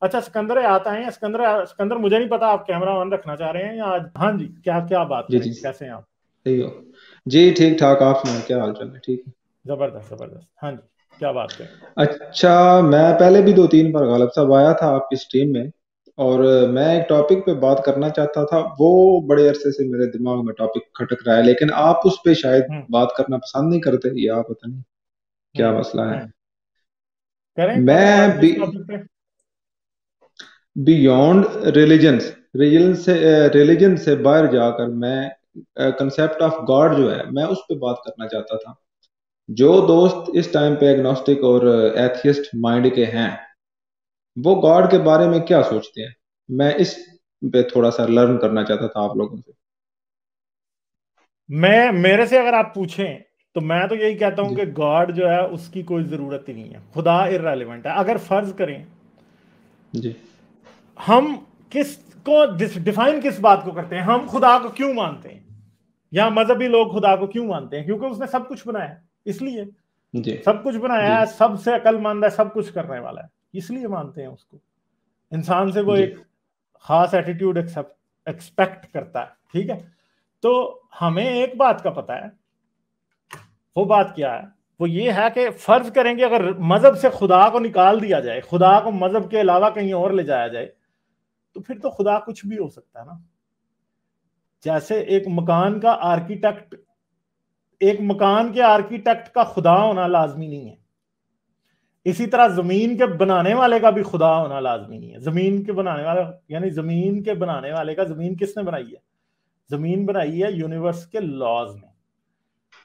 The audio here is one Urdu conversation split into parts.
اچھا سکندر آتا ہے. سکندر مجھے نہیں پتا آپ کیمرہ آن رکھنا چاہ رہے ہیں یا آج؟ ہاں جی، کیا بات جی کریں جی گے، کیسے ہیں آپ؟ صحیح ہو جی، ٹھیک ٹھاک. آپ سنائیں کیا حال چال ہے؟ ٹھیک ہے. زبردست. ہاں جی، کیا بات کریں گے؟ اچھا، میں پہلے بھی 2 3 بار غالب صاحب آیا تھا آپ کی اسٹریم میں، اور میں ایک ٹاپک پہ بات کرنا چاہتا تھا. وہ بڑے عرصے سے میرے دماغ میں ٹاپک کھٹک رہا ہے، لیکن آپ اس پہ شاید ہوں بات کرنا پسند نہیں کرتے، یا پتہ نہیں کیا ہوں مسئلہ ہے. ہوں کریں میں بات کس ٹاپک پہ؟ بیونڈ ریلیجن سے باہر جا کر میں کنسپٹ آف گاڈ جو ہے، میں اس پہ بات کرنا چاہتا تھا. جو دوست اس ٹائم پہ ایگنوسٹک اور ایتھیسٹ مائنڈ کے ہیں، وہ گاڈ کے بارے میں کیا سوچتے ہیں؟ میں اس پہ تھوڑا سا لرن کرنا چاہتا تھا آپ لوگوں سے. میرے سے اگر آپ پوچھیں تو میں تو یہی کہتا ہوں جی کہ گاڈ جو ہے اس کی کوئی ضرورت ہی نہیں ہے. خدا ارریلیونٹ ہے. اگر فرض کریں جی ہم کس کو ڈیفائن کس بات کو کرتے ہیں، ہم خدا کو کیوں مانتے ہیں، یا مذہبی لوگ خدا کو کیوں مانتے ہیں؟ کیونکہ اس نے سب کچھ بنایا ہے، اس لیے جی سب کچھ جی بنایا ہے، سب سے عقل مند ہے، سب کچھ کرنے والا ہے، اس لیے مانتے ہیں اس کو. انسان سے وہ جی ایک خاص ایٹیٹیوڈ ایکسپیکٹ کرتا ہے. ٹھیک ہے، تو ہمیں ایک بات کا پتا ہے. وہ بات کیا ہے؟ وہ یہ ہے کہ فرض کریں گے اگر مذہب سے خدا کو نکال دیا جائے، خدا کو مذہب کے علاوہ کہیں اور لے جایا جائے، تو پھر تو خدا کچھ بھی ہو سکتا ہے نا. جیسے ایک مکان کے آرکیٹیکٹ کا خدا ہونا لازمی نہیں ہے، اسی طرح زمین کے بنانے والے کا بھی خدا ہونا لازمی نہیں ہے. زمین کے بنانے والا یعنی زمین کے بنانے والے کا، زمین کس نے بنائی ہے؟ زمین بنائی ہے یونیورس کے لاز نے.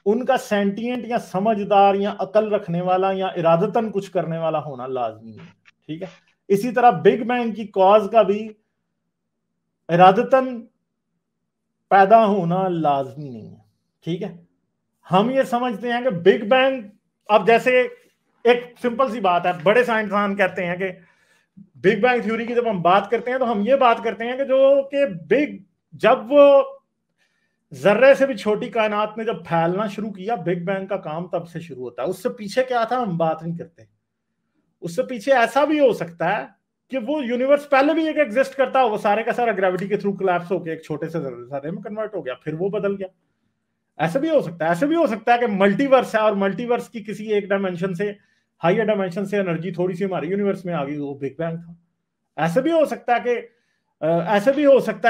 ان کا سینٹینٹ یا سمجھدار یا عقل رکھنے والا یا ارادتاً کچھ کرنے والا ہونا لازمی نہیں ہے. ٹھیک ہے، اسی طرح بگ بینگ کی کاز کا بھی ارادتاً پیدا ہونا لازمی نہیں ہے. ٹھیک ہے، ہم یہ سمجھتے ہیں کہ بگ بینگ، اب جیسے ایک سمپل سی بات ہے، بڑے سائنسدان کہتے ہیں کہ بگ بینگ تھیوری کی جب ہم بات کرتے ہیں تو ہم یہ بات کرتے ہیں کہ جب وہ ذرے سے بھی چھوٹی کائنات نے جب پھیلنا شروع کیا، بگ بینگ کا کام تب سے شروع ہوتا ہے. اس سے پیچھے کیا تھا ہم بات نہیں کرتے. اس سے پیچھے ایسا بھی ہو سکتا ہے کہ وہ یونیورس پہلے بھی ایک ایگزسٹ کرتا، وہ سارے کا سارا گریوٹی کے تھرو کولیپس ہو کے ایک چھوٹے سے ذرے میں کنورٹ ہو گیا، پھر وہ بدل گیا. ایسا بھی ہو سکتا ہے. ایسا بھی ہو سکتا ہے کہ ملٹی ورس ہے اور ملٹی ورس کی کسی ایک ڈائمینشن سے، ہائر ڈائمینشن سے انرجی تھوڑی سی ہمارے یونیورس میں آ گئی، وہ بگ بینگ تھا. ایسا بھی ہو سکتا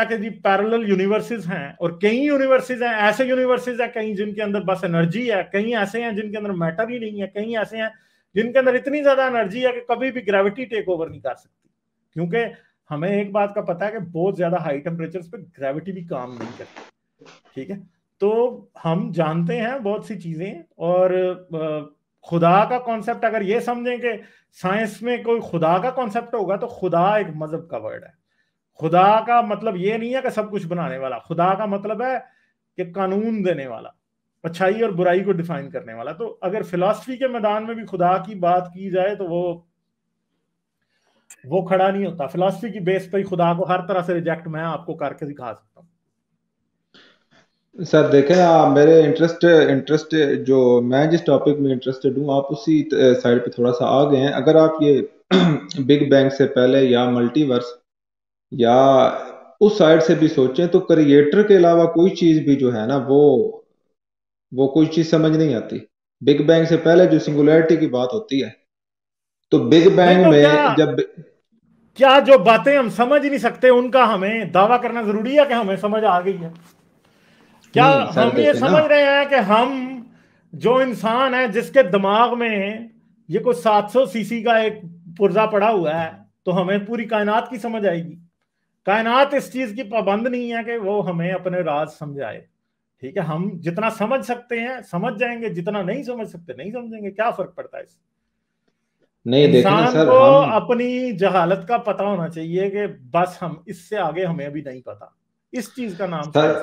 ہے کہ جی پیرلل یونیورسز ہیں اور کئی یونیورسز ہیں، ایسے یونیورسز ہیں کہیں جن کے اندر بس انرجی ہے، کہیں ایسے ہیں جن کے اندر میٹر ہی نہیں ہے، کہیں ایسے ہیں جن کے اندر اتنی زیادہ انرجی ہے کہ کبھی بھی گریوٹی ٹیک اوور نہیں کر سکتی. کیونکہ ہمیں ایک بات کا پتا ہے کہ بہت زیادہ ہائی ٹیمپریچرز پہ گریوٹی بھی کام نہیں کرتی. ٹھیک ہے، تو ہم جانتے ہیں بہت سی چیزیں. اور خدا کا کانسیپٹ اگر یہ سمجھیں کہ سائنس میں کوئی خدا کا کانسیپٹ ہوگا تو خدا ایک مذہب کا ورڈ ہے. خدا کا مطلب یہ نہیں ہے کہ سب کچھ بنانے والا. خدا کا مطلب ہے کہ قانون دینے والا، اچھائی اور برائی کو ڈیفائن کرنے والا. تو اگر فلسفی کے میدان میں بھی خدا کی بات کی جائے تو وہ کھڑا نہیں ہوتا. فلسفی کی بیس پہ خدا کو ہر طرح سے ریجیکٹ میں آپ کو کر کے دکھا سکتا ہوں. سر دیکھیں، میرے انٹرسٹ جو میں جس ٹاپک میں انٹرسٹڈ ہوں، آپ اسی سائڈ پہ تھوڑا سا آ گئے ہیں. اگر آپ یہ بگ بینگ سے پہلے یا ملٹی ورس یا اس سائڈ سے بھی سوچیں تو کریٹر کے علاوہ کوئی چیز بھی جو ہے نا، وہ کوئی چیز سمجھ نہیں آتی. بگ بینگ سے پہلے جو سنگولیرٹی کی بات ہوتی ہے، تو بگ نہیں بینگ تو میں جب کیا جو باتیں ہم سمجھ نہیں سکتے ان کا ہمیں دعویٰ کرنا ضروری ہے کہ ہمیں سمجھ آ گئی ہے؟ کیا نہیں سر ہم یہ دیکھیں نا، سمجھ رہے ہیں کہ ہم جو انسان ہے جس کے دماغ میں یہ کوئی 700 سی سی کا ایک پرزہ پڑا ہوا ہے تو ہمیں پوری کائنات کی سمجھ آئے گی؟ کائنات اس چیز کی پابند نہیں ہے کہ وہ ہمیں اپنے راز سمجھائے. ٹھیک ہے، ہم جتنا سمجھ سکتے ہیں سمجھ جائیں گے، جتنا نہیں سمجھ سکتے نہیں سمجھیں گے. کیا فرق پڑتا ہے اس سے؟ نہیں دیکھیں نا انسان سر، کو ہم اپنی جہالت کا پتہ ہونا چاہیے کہ بس ہم اس سے آگے ہمیں ابھی نہیں پتا. اس چیز کا نام سر سائنس ہے.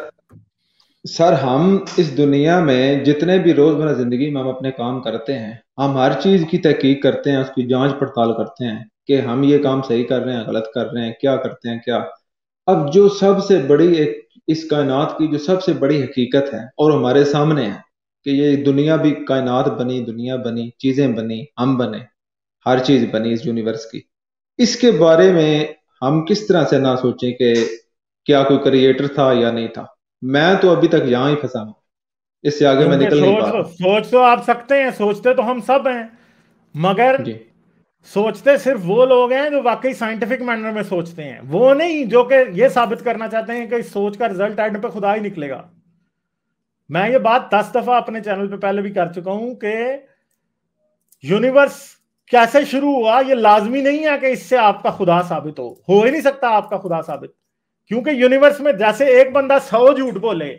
سر ہم اس دنیا میں جتنے بھی روزمرہ زندگی میں ہم اپنے کام کرتے ہیں، ہم ہر چیز کی تحقیق کرتے ہیں، اس کی جانچ پڑتال کرتے ہیں کہ ہم یہ کام صحیح کر رہے ہیں، غلط کر رہے ہیں، کیا کرتے ہیں کیا. اب جو سب سے بڑی اس کائنات کی جو سب سے بڑی حقیقت ہے اور ہمارے سامنے ہے کہ یہ دنیا بھی، کائنات بنی، دنیا بنی، چیزیں بنی، ہم بنے، ہر چیز بنی اس یونیورس کی. اس کے بارے میں ہم کس طرح سے نہ سوچیں کہ کیا کوئی کریٹر تھا یا نہیں تھا؟ میں تو ابھی تک یہاں ہی پھنسا ہوں، اس سے آگے میں کیونکہ نکل نہیں پا رہا. سوچ تو آپ سکتے ہیں، سوچتے تو ہم سب ہیں، مگر جی سوچتے صرف وہ لوگ ہیں جو واقعی سائنٹیفک مینر میں سوچتے ہیں، وہ نہیں جو کہ یہ ثابت کرنا چاہتے ہیں کہ اس سوچ کا رزلٹ اینڈ پہ خدا ہی نکلے گا. میں یہ بات 10 دفعہ اپنے چینل پہ پہلے بھی کر چکا ہوں کہ یونیورس کیسے شروع ہوا یہ لازمی نہیں ہے کہ اس سے آپ کا خدا ثابت ہو ہی نہیں سکتا آپ کا خدا ثابت، کیونکہ یونیورس میں جیسے ایک بندہ 100 جھوٹ بولے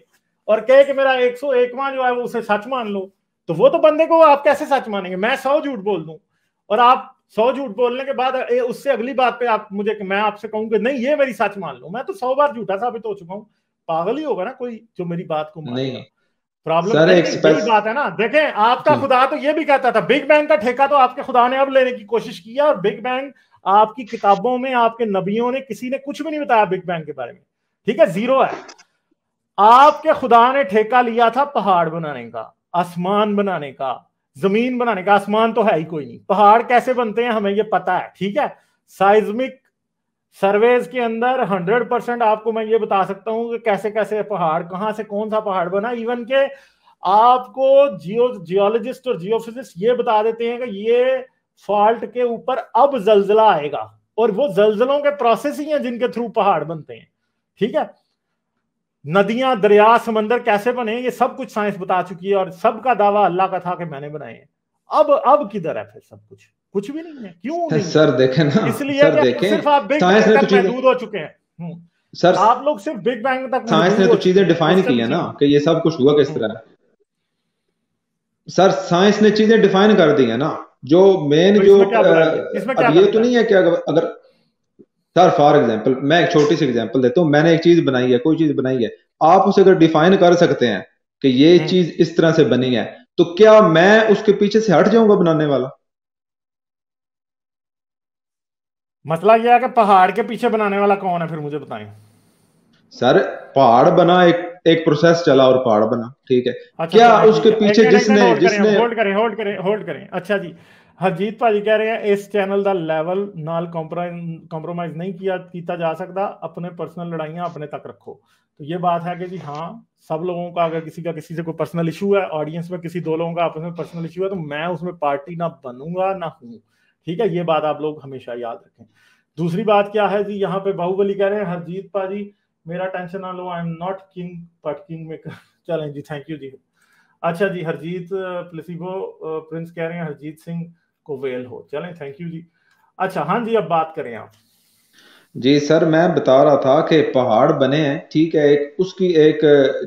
اور کہے کہ میرا 101واں جو ہے وہ اسے سچ مان لو، تو وہ تو بندے کو آپ کیسے سچ مانیں گے؟ میں 100 جھوٹ بول دوں اور آپ 100 جھوٹ بولنے کے بعد اس سے اگلی بات پہ میں آپ سے کہوں کہ نہیں یہ میری سچ مان لو، میں تو 100 بار جھوٹا ثابت ہو چکا ہوں. پاگل ہی ہوگا نا کوئی جو میری بات کو مانے گا. نہیں پرابلم سر، ایک یہی بات ہے نا. دیکھیں آپ کا جی خدا تو یہ بھی کہتا تھا، بگ بینگ کا ٹھیکہ تو آپ کے خدا نے اب لینے کی کوشش کی ہے، اور بگ بینگ آپ کی کتابوں میں آپ کے نبیوں نے کسی نے کچھ بھی نہیں بتایا بگ بینگ کے بارے میں، ٹھیک ہے، زیرو ہے. آپ کے خدا نے ٹھیکہ لیا تھا پہاڑ بنانے کا، آسمان بنانے کا، زمین بنانے کا. آسمان تو ہے ہی کوئی نہیں، پہاڑ کیسے بنتے ہیں ہمیں یہ پتا ہے، ٹھیک ہے. سائزمک سرویز کے اندر 100% آپ کو میں یہ بتا سکتا ہوں کہ کیسے کیسے پہاڑ، کہاں سے کون سا پہاڑ بنا. ایون کہ آپ کو جیولوجسٹ اور جیو فزسٹ یہ بتا دیتے ہیں کہ یہ فالٹ کے اوپر اب زلزلہ آئے گا، اور وہ زلزلوں کے پروسیس ہی ہیں جن کے تھرو پہاڑ بنتے ہیں، ٹھیک ہے. ندیاں، دریا، سمندر کیسے بنے یہ سب کچھ سائنس بتا چکی ہے، اور سب کا دعویٰ اللہ کا تھا کہ میں نے بنائے ہیں. اب کدھر ہے پھر؟ سب کچھ بھی نہیں ہے. کیوں نہیں ہے؟ سر دیکھیں نا، اس لیے سر کہ دیکھیں صرف آپ بگ سائنس بینگ نے تو تک چیزیں محدود ہو چکے ہیں. سر آپ لوگ صرف بگ بینگ تک سائنس محدود نے ہو تو چکے چیزیں ہیں، ڈیفائن اس سے کی ہیں پیچھے نا نہیں. کہ یہ سب کچھ ہوا کس طرح. سر سائنس نے چیزیں ڈیفائن کر دی ہیں نا، جو مین تو جو اس میں کیا برائی ہے؟ اس میں کیا اب یہ تو غلط ہے؟ نہیں ہے کہ اگر سر فار ایگزامپل میں ایک چھوٹی سی ایگزامپل دیتا ہوں، میں نے ایک چیز بنائی ہے، کوئی چیز بنائی ہے، آپ اسے اگر ڈیفائن کر سکتے ہیں کہ یہ چیز اس طرح سے بنی ہے، تو کیا میں اس کے پیچھے سے ہٹ جاؤں گا بنانے والا؟ مسئلہ یہ ہے کہ پہاڑ کے پیچھے بنانے والا کون ہے پھر مجھے بتائیں. سر پہاڑ بنا، ایک پروسیس چلا اور پہاڑ بنا، ٹھیک ہے. اچھا کیا چلیں اس ٹھیک کے ہے، ایک پیچھے منٹ ایک منٹ جس نے ہولڈ کریں. اچھا جی، ہرجیت بھاجی کہہ رہے ہیں اس چینل دا لیول نال کمپرومائز نہیں کیتا جا سکتا، اپنے پرسنل لڑائیاں اپنے تک رکھو. تو یہ بات ہے کہ جی ہاں، سب لوگوں کا اگر کسی سے کوئی پرسنل ایشو ہے، آڈینس میں کسی 2 لوگوں کا آپس میں پرسنل ایشو ہے، تو میں اس میں پارٹی نہ بنوں گا نہ ہوں، ٹھیک ہے. یہ بات آپ لوگ ہمیشہ یاد رکھیں. دوسری بات کیا ہے جی، یہاں پہ باہوبلی کہہ رہے ہیں ہرجیت پاجی میرا ٹینشن نہ لو، I am not king but king maker. چلیں جی، تھینک یو جی. اچھا جی، ہرجیت پلیسیبو پرنس کہہ رہے ہیں ہرجیت سنگھ کو ویل ہو. چلیں تھینک یو جی. اچھا ہاں جی، اب بات کریں آپ. جی سر، میں بتا رہا تھا کہ پہاڑ بنے ہیں، ٹھیک ہے. اس کی ایک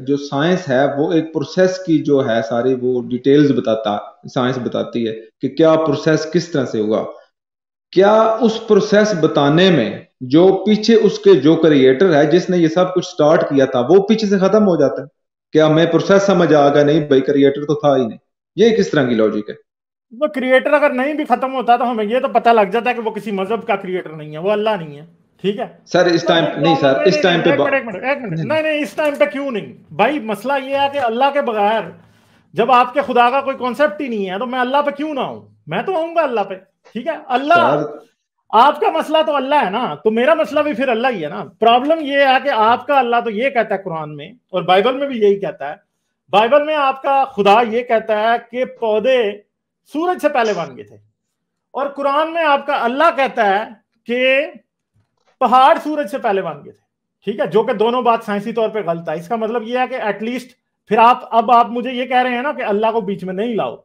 جو سائنس ہے، وہ ایک پروسیس کی جو ہے ساری وہ ڈیٹیلز سائنس بتاتی ہے کہ کیا پروسیس کس طرح سے ہوا. کیا اس پروسیس بتانے میں جو پیچھے اس کے جو کریٹر ہے جس نے یہ سب کچھ سٹارٹ کیا تھا وہ پیچھے سے ختم ہو جاتا ہے؟ کیا ہمیں پروسیس سمجھ آ گیا؟ نہیں بھائی، کریٹر تو تھا ہی نہیں. یہ کس طرح کی لاجک ہے؟ وہ کریٹر اگر نہیں بھی ختم ہوتا تو ہمیں یہ تو پتہ لگ جاتا ہے کہ وہ کسی مذہب کا کریٹر نہیں ہے، وہ اللہ نہیں ہے، ٹھیک ہے. سر اس تو ٹائم وہ نہیں، پرابلم سر اس ٹائم پہ ایک منٹ نہیں، اس ٹائم پہ کیوں نہیں بھائی؟ مسئلہ یہ ہے کہ اللہ کے بغیر جب آپ کے خدا کا کوئی کانسیپٹ ہی نہیں ہے تو میں اللہ پہ کیوں نہ آؤں؟ میں تو آؤں گا اللہ پہ، ٹھیک ہے. اللہ سر آپ کا مسئلہ تو اللہ ہے نا، تو میرا مسئلہ بھی پھر اللہ ہی ہے نا. پرابلم یہ ہے کہ آپ کا اللہ تو یہ کہتا ہے قرآن میں، اور بائبل میں بھی یہی کہتا ہے. بائبل میں آپ کا خدا یہ کہتا ہے کہ پودے سورج سے پہلے بن گئے تھے، اور قرآن میں آپ کا اللہ کہتا ہے کہ پہاڑ سورج سے پہلے بن گئے تھے، ٹھیک ہے. جو کہ دونوں بات سائنسی طور پہ غلط ہے. اس کا مطلب یہ ہے کہ ایٹ لیسٹ پھر آپ مجھے یہ کہہ رہے ہیں نا کہ اللہ کو بیچ میں نہیں لاؤ،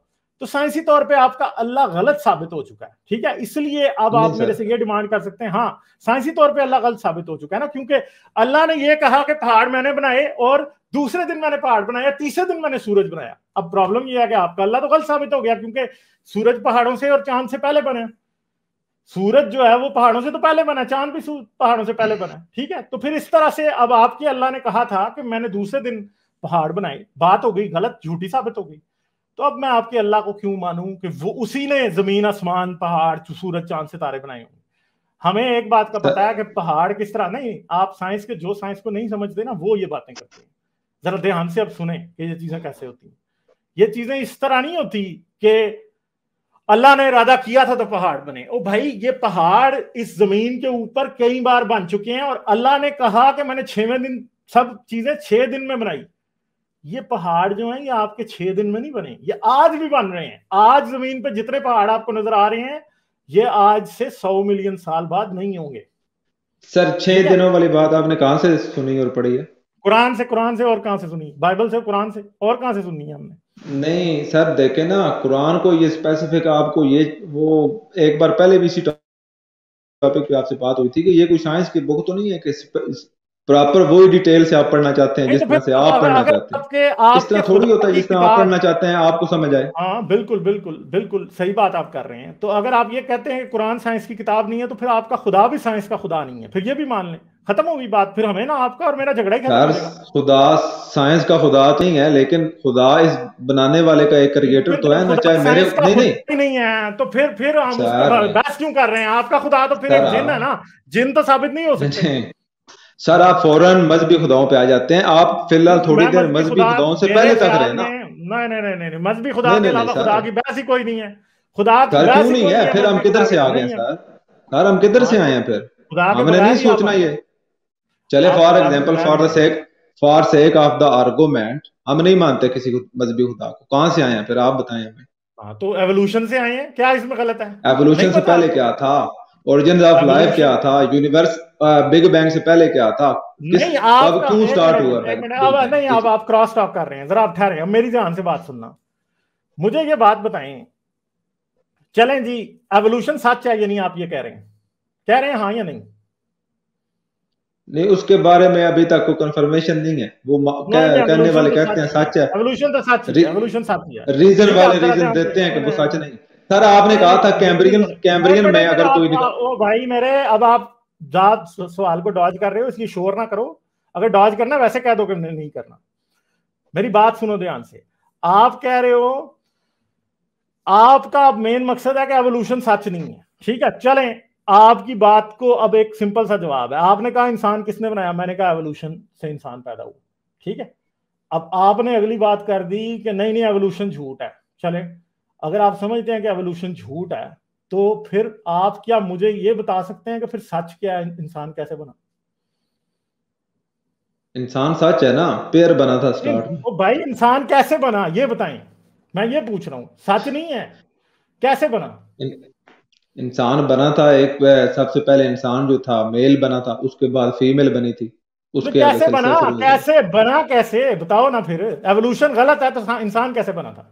تو سائنسی طور پہ آپ کا اللہ غلط ثابت ہو چکا ہے، ٹھیک ہے. اس لیے اب نہیں آپ میرے سر، سے یہ ڈیمانڈ کر سکتے ہیں ہاں سائنسی طور پہ اللہ غلط ثابت ہو چکا ہے نا، کیونکہ اللہ نے یہ کہا کہ پہاڑ میں نے بنائے، اور دوسرے دن میں نے پہاڑ بنایا، تیسرے دن میں نے سورج بنایا. اب پرابلم یہ ہے کہ آپ کا اللہ تو غلط ثابت ہو گیا، کیونکہ سورج پہاڑوں سے اور چاند سے پہلے بنے. سورج جو ہے وہ پہاڑوں سے تو پہلے بنا، چاند بھی پہاڑوں سے پہلے بنا، ٹھیک ہے. تو پھر اس طرح سے اب آپ کے اللہ نے کہا تھا کہ میں نے دوسرے دن پہاڑ بنائے، بات ہو گئی غلط، جھوٹی ثابت ہو گئی. تو اب میں آپ کے اللہ کو کیوں مانوں کہ وہ اسی نے زمین، آسمان، پہاڑ، سورج، چاند، ستارے بنائے ہوں. ہمیں ایک بات کا پتا ہے کہ پہاڑ کس طرح نہیں، آپ سائنس کے جو سائنس کو نہیں سمجھتے نا وہ یہ باتیں کرتے ہیں. ذرا دھیان سے اب سنیں کہ یہ چیزیں کیسے ہوتی ہیں. یہ چیزیں اس طرح نہیں ہوتی کہ اللہ نے ارادہ کیا تھا تو پہاڑ بنے. او بھائی یہ پہاڑ اس زمین کے اوپر کئی بار بن چکے ہیں اور اللہ نے کہا کہ میں نے 6ویں دن سب چیزیں 6 دن میں بنائی. یہ پہاڑ جو ہیں یہ آپ کے 6 دن میں نہیں بنے, یہ آج بھی بن رہے ہیں. آج زمین پہ جتنے پہاڑ آپ کو نظر آ رہے ہیں یہ آج سے 100 ملین سال بعد نہیں ہوں گے. سر 6 دنوں والی بات آپ نے کہاں سے سنی اور پڑھی ہے؟ قرآن سے اور کہاں سے سنی؟ بائبل سے, قرآن سے, اور کہاں سے سنی ہے ہم نے؟ نہیں سر دیکھیں نا, قرآن کو یہ اسپیسیفک آپ کو یہ وہ ایک بار پہلے بھی اسی ٹاپک پہ آپ سے بات ہوئی تھی کہ یہ کوئی سائنس کی بک تو نہیں ہے کہ پراپر وہی ڈیٹیل سے آپ پڑھنا چاہتے ہیں جس طرح سے آپ پڑھنا چاہتے ہیں. اس طرح تھوڑی ہوتا ہے جس طرح آپ پڑھنا چاہتے ہیں آپ کو سمجھ آئے. ہاں بالکل بالکل بالکل صحیح بات آپ کر رہے ہیں. تو اگر آپ یہ کہتے ہیں کہ قرآن سائنس کی کتاب نہیں ہے تو پھر آپ کا خدا بھی سائنس کا خدا نہیں ہے, پھر یہ بھی مان لیں, ختم ہوگی بات. پھر ہمیں نا آپ کا اور میرا جھگڑا ہی ختم ہو جائے گا. خدا سائنس کا خدا نہیں ہے, لیکن خدا اس بنانے والے کا ایک کریٹر تو ہے نا, چاہے میرے نہیں ہے تو پھر ہم اس پہ بحث کیوں کر رہے ہیں؟ آپ کا خدا تو پھر ایک جن ہے نا, جن تو ثابت نہیں ہو سکتے. سر آپ فوراً مذہبی خداؤں پہ آ جاتے ہیں. آپ فی الحال تھوڑی دیر مذہبی خداؤں سے پہلے تک رہے نا. نہیں مذہبی خدا کے علاوہ خدا کی بحث ہی کوئی نہیں ہے. خدا سر کیوں نہیں ہے؟ پھر ہم کدھر سے آ گئے ہیں سر ہم کدھر سے آئے ہیں پھر؟ ہم نے نہیں سوچنا یہ. چلے for example for sake of the argument ہم نہیں مانتے کسی مذہبی خدا کو. کہاں سے آئے ہیں پھر آپ بتائیں ہمیں. تو ایوولوشن سے آئے ہیں, کیا اس میں غلط ہے؟ ایوولوشن سے پہلے کیا تھا؟ اوریجن آف لائف کیا تھا؟ یونیورس بگ بینگ سے پہلے کیا تھا؟ نہیں آپ کیوں سٹارٹ ہوا؟ نہیں اب آپ کراس ٹاک کر رہے ہیں, ذرا آپ ٹھہرے, اب میری جان سے بات سننا. مجھے یہ بات بتائیں, چلیں جی ایوولوشن سچ ہے یا نہیں؟ آپ یہ کہہ رہے ہیں ہاں یا نہیں؟ نہیں اس کے بارے میں ابھی تک کوئی کنفرمیشن نہیں ہے. وہ کہنے والے کہتے ہیں سچ ہے, ایوولوشن تو سچ ہے, ایوولوشن سچ ہے. ریزن والے ریزن دیتے ہیں کہ وہ سچ نہیں. سر آپ نے کہا تھا کیمبرین میں اگر کوئی او بھائی میرے, اب آپ سوال کو ڈاج کر رہے ہو, اس لیے شور نہ کرو. اگر ڈاج کرنا ویسے کہہ دو کہ نہیں کرنا. میری بات سنو دھیان سے. آپ کہہ رہے ہو آپ کا مین مقصد ہے کہ ایوولوشن سچ نہیں ہے, ٹھیک ہے. چلیں آپ کی بات کو اب ایک سمپل سا جواب ہے. آپ نے کہا انسان کس نے بنایا؟ میں نے کہا ایوولوشن سے انسان پیدا ہوا, ٹھیک ہے. اب آپ نے اگلی بات کر دی کہ نہیں ایوولوشن جھوٹ ہے. چلیں اگر آپ سمجھتے ہیں کہ ایوولوشن جھوٹ ہے تو پھر آپ کیا مجھے یہ بتا سکتے ہیں کہ پھر سچ کیا ہے؟ انسان کیسے بنا؟ انسان سچ ہے نا, پیئر بنا تھا سٹارٹ میں. بھائی انسان کیسے بنا یہ بتائیں, میں یہ پوچھ رہا ہوں. سچ نہیں ہے, کیسے بنا؟ انسان بنا تھا ایک, سب سے پہلے انسان جو تھا میل بنا تھا, اس کے بعد فیمیل بنی تھی. اس کے کیسے بنا کیسے بتاؤ نا پھر. ایوولوشن غلط ہے تو انسان کیسے بنا تھا؟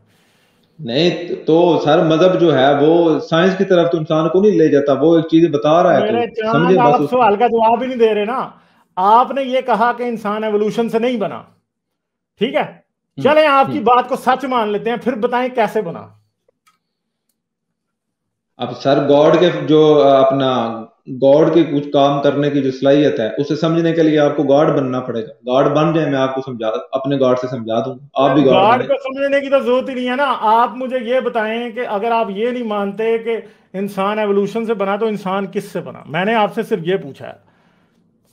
نہیں تو سر مذہب جو ہے وہ سائنس کی طرف تو انسان کو نہیں لے جاتا, وہ ایک چیز بتا رہا ہے تو سمجھے بس. آپ سوال کا جواب ہی نہیں دے رہے نا. آپ نے یہ کہا کہ انسان ایوولوشن سے نہیں بنا, ٹھیک ہے. چلیں آپ کی بات کو سچ مان لیتے ہیں, پھر بتائیں کیسے بنا. اب سر گاڈ کے جو اپنا گاڈ کی کچھ کام کرنے کی جو صلاحیت ہے اسے سمجھنے کے لیے آپ کو گاڈ بننا پڑے گا. گاڈ بن جائے, میں آپ کو اپنے گاڈ سے سمجھا دوں, آپ بھی گاڈ کو سمجھنے کی تو ضرورت ہی نہیں ہے نا. آپ مجھے یہ بتائیں کہ اگر آپ یہ نہیں مانتے کہ انسان ایوولوشن سے بنا تو انسان کس سے بنا؟ میں نے آپ سے صرف یہ پوچھا ہے.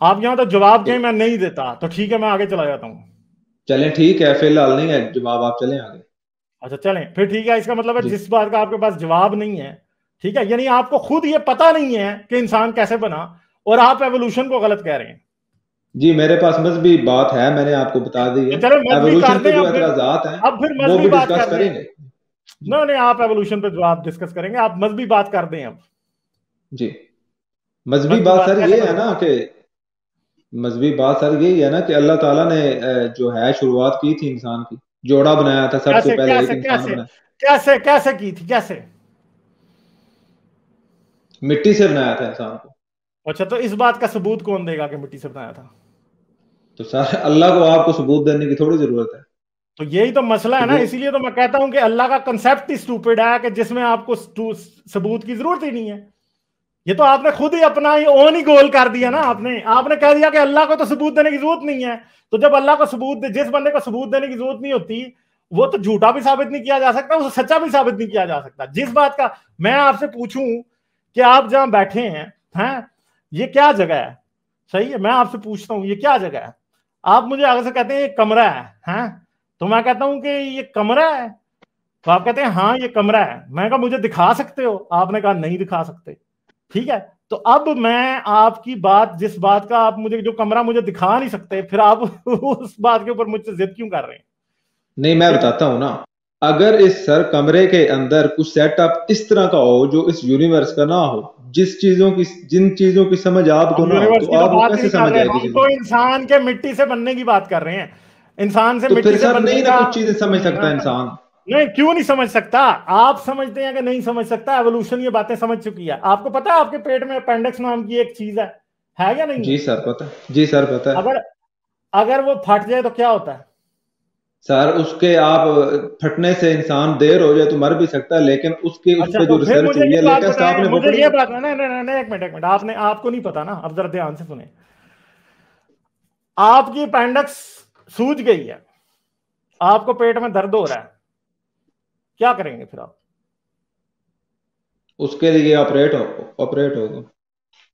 آپ یہاں تو جواب کہیں میں نہیں دیتا تو ٹھیک ہے میں آگے چلا جاتا ہوں. چلیں ٹھیک ہے, فی الحال نہیں ہے جواب, آپ چلیں آگے. اچھا چلیں پھر ٹھیک ہے. اس کا مطلب ہے جس بات کا آپ کے پاس جواب نہیں ہے, ٹھیک ہے, یعنی آپ کو خود یہ پتا نہیں ہے کہ انسان کیسے بنا اور آپ ایوولوشن کو غلط کہہ رہے ہیں. جی میرے پاس مذہبی بات ہے, میں نے آپ کو بتا دی ہے. ایوولوشن پہ جو اعتراضات ہیں اب پھر وہ بھی ڈسکس کریں گے. نہیں آپ ایوولوشن پہ جواب ڈسکس کریں گے, آپ مذہبی بات کر دیں. اب جی مذہبی بات سر یہ ہے نا کہ مذہبی بات سر یہی ہے نا کہ اللہ تعالیٰ نے جو ہے شروعات کی تھی انسان کی, جوڑا بنایا تھا سب سے پہلے ایک انسان بنایا. کیسے کی تھی؟ کیسے؟ مٹی سے بنایا تھا انسان کو. اچھا تو اس بات کا ثبوت کون دے گا کہ مٹی سے بنایا تھا؟ تو سر اللہ کو آپ کو ثبوت دینے کی تھوڑی ضرورت ہے. تو یہی تو مسئلہ ہے نا, اسی لیے تو میں کہتا ہوں کہ اللہ کا کنسیپٹ ہی اسٹوپڈ ہے کہ جس میں آپ کو ثبوت کی ضرورت ہی نہیں ہے. یہ تو آپ نے خود ہی اپنا اون ہی گول کر دیا نا. آپ نے کہہ دیا کہ اللہ کو تو ثبوت دینے کی ضرورت نہیں ہے. تو جب اللہ کو جس بندے کو ثبوت دینے کی ضرورت نہیں ہوتی وہ تو جھوٹا بھی ثابت نہیں کیا جا سکتا, اسے سچا بھی ثابت نہیں کیا جا سکتا. جس بات کا میں آپ سے پوچھوں کہ آپ جہاں بیٹھے ہیں یہ کیا جگہ ہے؟ صحیح ہے, میں آپ سے پوچھتا ہوں یہ کیا جگہ ہے؟ آپ مجھے آگے سے کہتے ہیں یہ کمرہ ہے, تو میں کہتا ہوں کہ یہ کمرہ ہے. تو آپ کہتے ہیں ہاں یہ کمرہ ہے. میں کہا مجھے دکھا سکتے ہو؟ آپ نے کہا نہیں دکھا سکتے. ٹھیک ہے, تو اب میں آپ کی بات, جس بات کا آپ مجھے, جو کمرہ مجھے دکھا نہیں سکتے, پھر آپ اس بات کے اوپر مجھ سے ضد کیوں کر رہے ہیں؟ نہیں میں بتاتا ہوں نا, اگر اس سر کمرے کے اندر کچھ سیٹ اپ اس طرح کا ہو جو اس یونیورس کا نہ ہو, جن چیزوں کی سمجھ آپ کو ہم نہ ہو, یونیورس تو کی تو آپ وہ بات ہی کیسے نہیں کر سمجھ رہے, آئے گی ہم تو چیزیں؟ انسان کے مٹی سے بننے کی بات کر رہے ہیں. انسان سے تو مٹی پھر سے سر بننے نہیں نہ کا کچھ چیزیں سمجھ سکتا انسان. نہیں, کیوں نہیں سمجھ سکتا؟ آپ سمجھتے ہیں کہ نہیں سمجھ سکتا؟ ایوولوشن یہ باتیں سمجھ چکی ہے. آپ کو پتا ہے آپ کے پیٹ میں اپینڈکس نام کی ایک چیز ہے یا نہیں ہے؟ جی سر پتہ ہے, جی سر پتہ ہے. اگر وہ پھٹ جائے تو کیا ہوتا ہے سر اس کے آپ پھٹنے سے انسان دیر ہو جائے تو مر بھی سکتا ہے, لیکن اس اچھا پہ تو جو پھر ریسرچ مجھے ہوئی ہے یہ بات لیٹسٹ, آپ بتائیں, نے وہ مجھے پڑھی یہ ہے؟ بات نہیں, ایک منٹ, آپ کو نہیں پتا نا, اب ذرا دھیان سے سنیں. آپ کی اپینڈکس سوج گئی ہے, آپ کو پیٹ میں درد ہو رہا ہے, کیا کریں گے پھر آپ؟ اس کے لیے آپریٹ ہوگا.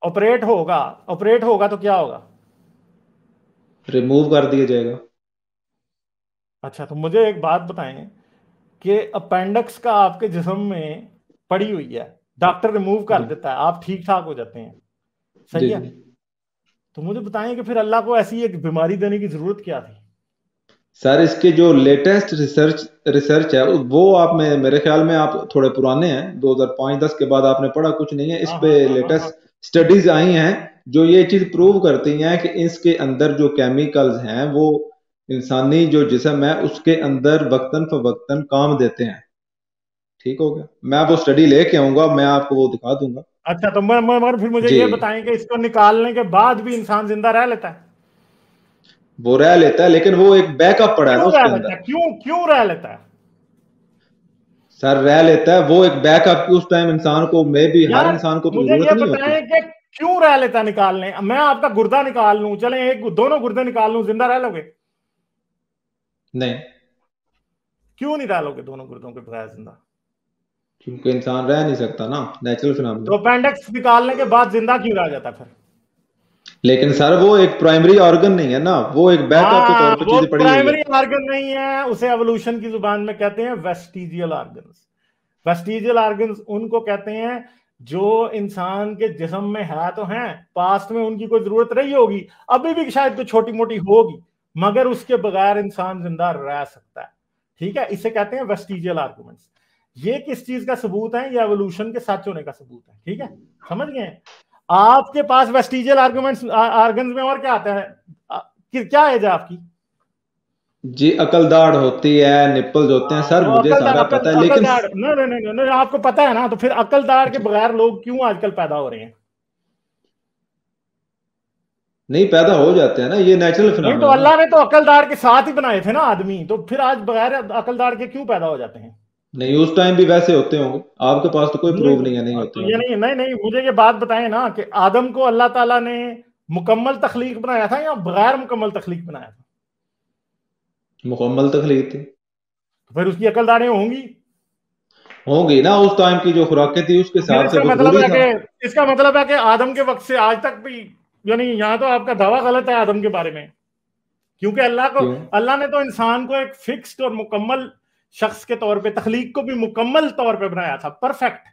آپریٹ ہوگا تو کیا ہوگا؟ ریموو کر دیا جائے گا. اچھا تو مجھے ایک بات بتائیں کہ اپینڈکس کا آپ کے جسم میں پڑی ہوئی ہے, ڈاکٹر ریموو کر جی دیتا ہے, آپ ٹھیک ٹھاک ہو جاتے ہیں, جی صحیح ہے. جی تو مجھے بتائیں کہ پھر اللہ کو ایسی ایک بیماری دینے کی ضرورت کیا تھی؟ سر اس کے جو لیٹسٹ ریسرچ ہے وہ آپ میں, میرے خیال میں آپ تھوڑے پرانے ہیں, 2005-10 کے بعد آپ نے پڑھا کچھ نہیں ہے, اس ہاں پہ ہاں ہاں ہاں ہاں. لیٹسٹ سٹڈیز آئی ہیں جو یہ چیز پروو کرتی ہیں کہ اس کے اندر جو کیمیکلز ہیں وہ انسانی جو جسم ہے اس کے اندر وقتاً فوقتاً کام دیتے ہیں. ٹھیک ہو گیا, میں وہ سٹڈی لے کے آؤں گا, میں آپ کو وہ دکھا دوں گا. اچھا تو مگر پھر مجھے جی, یہ بتائیں کہ اس کو نکالنے کے بعد بھی انسان زندہ رہ لیتا ہے؟ وہ رہ لیتا ہے لیکن وہ ایک بیک اپ پڑا ہے نا کیوں اس رہ کے لیتا اندر. ہے؟ کیوں رہ لیتا ہے سر رہ لیتا ہے, وہ ایک بیک اپ کی اس ٹائم انسان کو, میں بھی ہر یار؟ انسان کو تو مجھے ضرورت یہ نہیں ہوتی. بتائیں کہ کیوں رہ لیتا ہے نکالنے؟ میں آپ کا گردہ نکال لوں, چلیں دونوں گردے نکال لوں, زندہ رہ لو گے؟ نہیں, کیوں نہیں رہ لو گے دونوں گردوں کے بغیر زندہ؟ کیونکہ انسان رہ نہیں سکتا نا, نیچرل فینومینا. تو اپینڈکس نکالنے کے بعد زندہ کیوں رہ جاتا پھر؟ لیکن سر وہ ایک پرائمری آرگن نہیں ہے نا, وہ ایک بیک اپ کے ہاں, طور پہ وہ چیزیں پڑی ہوئی ہے. پرائمری آرگن نہیں ہے, اسے ایوولوشن کی زبان میں کہتے ہیں ویسٹیجیل آرگنز. ویسٹیجیل آرگنز ان کو کہتے ہیں جو انسان کے جسم میں ہے تو ہیں, پاسٹ میں ان کی کوئی ضرورت رہی ہوگی, ابھی بھی شاید کوئی چھوٹی موٹی ہوگی, مگر اس کے بغیر انسان زندہ رہ سکتا ہے. ٹھیک ہے, اسے کہتے ہیں ویسٹیجیل آرگومنٹس. یہ کس چیز کا ثبوت ہے؟ یہ ایوولوشن کے سچ ہونے کا ثبوت ہے. ٹھیک ہے, سمجھ گئے؟ آپ کے پاس ویسٹیجیل آرگنز میں اور کیا آتا ہے؟ کیا ایج ہے آپ کی؟ جی عقل داڑھ ہوتی ہے, نپلز ہوتے ہیں سر, تو مجھے سارا پتا ہے, لیکن نہیں, آپ کو پتا ہے نا, تو پھر عقل داڑھ کے بغیر لوگ کیوں آج کل پیدا ہو رہے ہیں؟ نہیں پیدا ہو جاتے ہیں نا, یہ نیچرل نہیں تو فینومینا نا. اللہ نے تو عقل داڑھ کے ساتھ ہی بنائے تھے نا آدمی, تو پھر آج بغیر عقل داڑھ کے کیوں پیدا ہو جاتے ہیں؟ نہیں اس ٹائم بھی ویسے ہوتے ہوں گے, آپ کے پاس تو کوئی پروف نہیں ہے نہیں ہوتے تو ہوں یہ گے. نہیں, مجھے یہ بات بتائیں نا کہ آدم کو اللہ تعالیٰ نے مکمل تخلیق بنایا تھا یا بغیر مکمل تخلیق بنایا تھا؟ مکمل تخلیق تھی. پھر اس کی عقل داڑھیں ہوں گی نا, اس ٹائم کی جو خوراکیں تھی اس کے پھر حساب سے وہ ضروری تھا. اس کا مطلب ہے کہ آدم کے وقت سے آج تک بھی, یعنی یہاں تو آپ کا دعویٰ غلط ہے آدم کے بارے میں, کیونکہ کیوں؟ اللہ نے تو انسان کو ایک فکسڈ اور مکمل شخص کے طور پہ, تخلیق کو بھی مکمل طور پہ بنایا تھا, پرفیکٹ.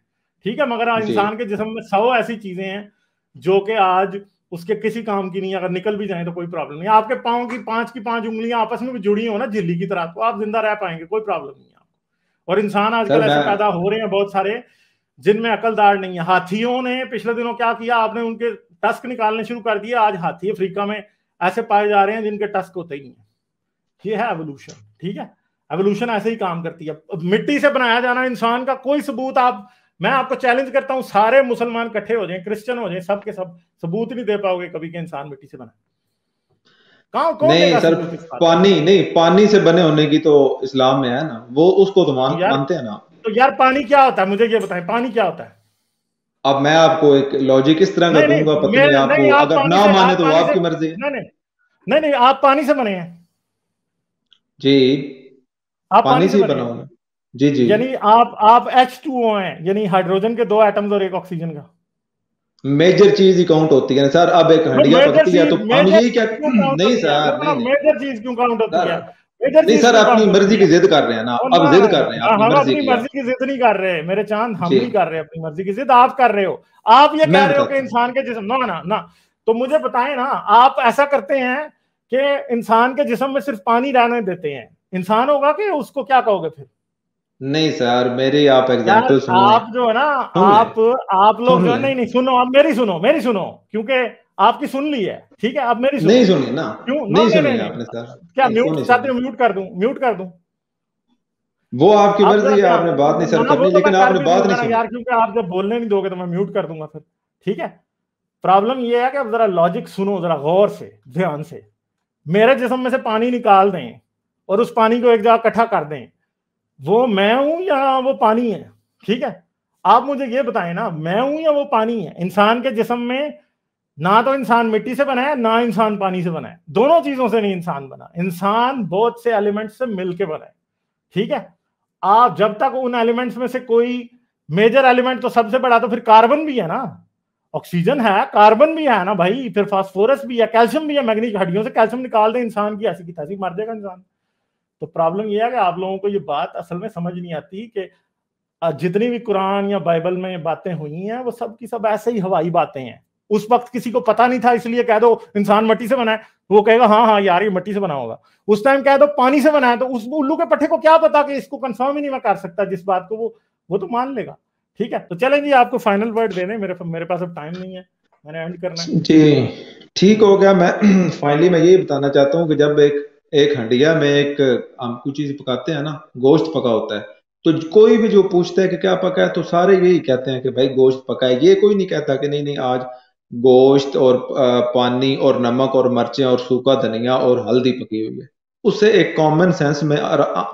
ٹھیک ہے, مگر جی انسان کے جسم میں 100 ایسی چیزیں ہیں جو کہ آج اس کے کسی کام کی نہیں, اگر نکل بھی جائیں تو کوئی پرابلم نہیں. آپ کے پاؤں کی 5 انگلیاں آپس میں بھی جڑی ہوں نا جھلی کی طرح, تو آپ زندہ رہ پائیں گے, کوئی پرابلم نہیں ہے آپ کو. اور انسان آج سر کل ایسے میں پیدا ہو رہے ہیں بہت سارے جن میں عقل داڑھ نہیں ہے. ہاتھیوں نے پچھلے دنوں کیا کیا, آپ نے ان کے ٹسک نکالنے شروع کر دیے, آج ہاتھی افریقہ میں ایسے پائے جا رہے ہیں جن کے ٹسک ہوتے ہی نہیں ہیں. یہ ہے ایوولوشن. ٹھیک ہے, ایوولوشن ایسے ہی کام کرتی ہے. مٹی سے بنایا جانا انسان کا کوئی ثبوت میں آپ کو چیلنج کرتا ہوں, سارے مسلمان کٹھے ہو جائیں, کرسچن ہو جائیں, سب کے سب ثبوت نہیں دے پاؤ گے کبھی کہ انسان مٹی سے بنا. کون دے نہیں گا سر, ثبوت اس بات؟ پانی سے بنے ہونے کی تو اسلام میں ہے نا, وہ اس کو تو مانتے ہیں نا. تو یار پانی کیا ہوتا ہے مجھے یہ بتائیں, پانی کیا ہوتا ہے؟ اب میں آپ کو ایک لاجک اس طرح کا دوں گا, پتہ نہیں آپ کو, اگر نہ مانے تو آپ کی مرضی ہے. نہیں, آپ پانی سے بنے ہیں. جی آپ پانی سے ہی بنے بنا ہیں, ہونا. جی جی یعنی آپ H2O ہیں, یعنی ہائیڈروجن کے 2 ایٹمز اور 1 آکسیجن کا. میجر چیز ہی کاؤنٹ ہوتی ہے سر. اب ایک ہنڈیا پکتی ہے تو ہم یہی کیا, نہیں سر, نہیں میجر چیز کیوں کاؤنٹ ہوتی ہے؟ سر نہیں سر اپنی مرضی کی ضد کر رہے ہیں نا، اب ضد کر رہے ہیں ہم اپنی مرضی کی ضد نہیں کر رہے میرے چاند، ہم نہیں کر رہے اپنی مرضی کی ضد، آپ کر رہے ہو. آپ یہ کہہ رہے ہو کہ انسان کے جسم نہ تو مجھے بتائیں نا، آپ ایسا کرتے ہیں کہ انسان کے جسم میں صرف پانی رہنے دیتے ہیں، انسان ہوگا کہ اس کو کیا کہو گے پھر؟ نہیں سر میری آپ ایگزامپل سنو، آپ جو ہے نا آپ لوگ جو نہیں سنو، اب میری سنو کیونکہ آپ کی سن لی ہے، ٹھیک ہے، اب میری سنو. نہیں سنی نا، نہیں سنی آپ نے سر. کیا میوٹ چاہتے ہو؟ میوٹ کر دوں وہ آپ کی مرضی ہے، آپ نے بات نہیں سر کرنی، لیکن آپ نے بات نہیں سنی یار، کیونکہ آپ جب بولنے نہیں دو گے تو میں میوٹ کر دوں گا پھر. ٹھیک ہے، پرابلم یہ ہے کہ اب ذرا لاجک سنو، ذرا غور سے دھیان سے. میرے جسم میں سے پانی نکال دیں اور اس پانی کو ایک جگہ اکٹھا کر دیں، وہ میں ہوں یا وہ پانی ہے؟ ٹھیک ہے، آپ مجھے یہ بتائیں نا، میں ہوں یا وہ پانی ہے؟ انسان کے جسم میں نہ تو انسان مٹی سے بنا ہے، نہ انسان پانی سے بنا ہے، دونوں چیزوں سے نہیں انسان بنا. انسان بہت سے ایلیمنٹ سے مل کے بنا ہے. ٹھیک ہے، آپ جب تک ان ایلیمنٹس میں سے کوئی میجر ایلیمنٹ تو سب سے بڑا تو پھر کاربن بھی ہے نا، آکسیجن ہے، کاربن بھی ہے نا بھائی، پھر فاسفورس بھی ہے، کیلشیم بھی ہے. میگنیز ہڈیوں سے کیلشیم نکال دیں انسان کی، ایسی کی تیسی مر جائے گا انسان. تو پرابلم یہ ہے کہ آپ لوگوں کو یہ بات اصل میں سمجھ نہیں آتی کہ جتنی بھی قرآن یا بائبل میں باتیں ہوئی ہیں وہ سب کی سب ایسے ہی ہوائی باتیں ہیں. اس وقت کسی کو پتا نہیں تھا، اس لیے کہہ دو انسان مٹی سے بنا ہے، وہ کہے گا ہاں یار یہ مٹی سے بنا ہوگا. اس ٹائم کہہ دو پانی سے بنا ہے، تو اس الو کے پٹھے کو کیا پتا کہ اس کو کنفرم ہی نہیں میں کر سکتا جس بات کو، وہ تو مان لے گا. ٹھیک ہے، تو چلیں جی آپ کو فائنل ورڈ دینے، میرے پاس اب ٹائم نہیں ہے، میں نے اینڈ کرنا ہے. جی ٹھیک ہو گیا. میں فائنلی میں یہ بتانا چاہتا ہوں کہ جب ایک ہنڈیا میں ہم کچھ چیز پکاتے ہیں نا، گوشت پکا ہوتا ہے، تو کوئی بھی جو پوچھتا ہے کہ کیا پکا ہے تو سارے یہی کہتے ہیں کہ بھائی گوشت پکا ہے. یہ کوئی نہیں کہتا کہ نہیں آج گوشت اور پانی اور نمک اور مرچیں اور سوکھا دھنیا اور ہلدی پکی ہوئی ہے. اس سے ایک کامن سینس میں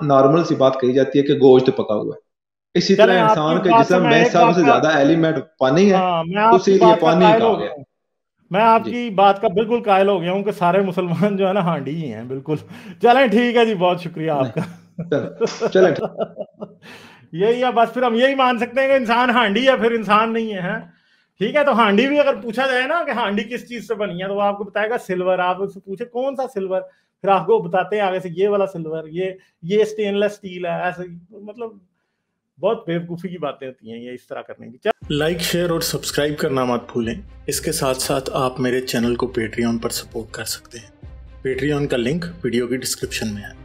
نارمل سی بات کہی جاتی ہے کہ گوشت پکا ہوا ہے. اسی طرح انسان کے جسم میں سب سے زیادہ ایلیمنٹ پانی ہے، اسی لیے پانی کہا گیا. میں آپ کی بات کا بالکل قائل ہو گیا ہوں کہ سارے مسلمان جو ہے نا ہانڈی ہی ہیں. بالکل، چلیں ٹھیک ہے جی، بہت شکریہ آپ کا. چلیں یہی ہے بس، پھر ہم یہی مان سکتے ہیں کہ انسان ہانڈی ہے، پھر انسان نہیں ہے. ٹھیک ہے، تو ہانڈی بھی اگر پوچھا جائے نا کہ ہانڈی کس چیز سے بنی ہے تو وہ آپ کو بتائے گا سلور. آپ اس سے پوچھے کون سا سلور، پھر آپ کو بتاتے ہیں آگے سے یہ والا سلور، یہ اسٹین لیس اسٹیل ہے. ایسے مطلب بہت بیوقوفی کی باتیں ہوتی ہیں یہ اس طرح کرنے کی. لائک، شیئر اور سبسکرائب کرنا مت بھولیں. اس کے ساتھ ساتھ آپ میرے چینل کو پیٹریون پر سپورٹ کر سکتے ہیں. پیٹریون کا لنک ویڈیو کی ڈسکرپشن میں ہے.